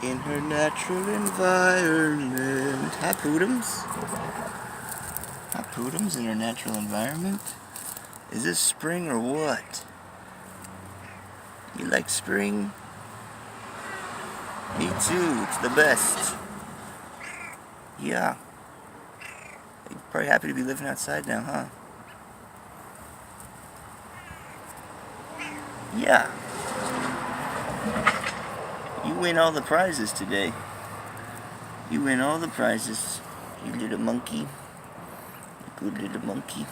in her natural environment. Hi, Pootums. Hi, Pootums, in her natural environment. Is this spring or what? You like spring? Me too. It's the best. Yeah. You're probably happy to be living outside now, huh? Yeah. You win all the prizes today. You win all the prizes. You little monkey. You good little monkey.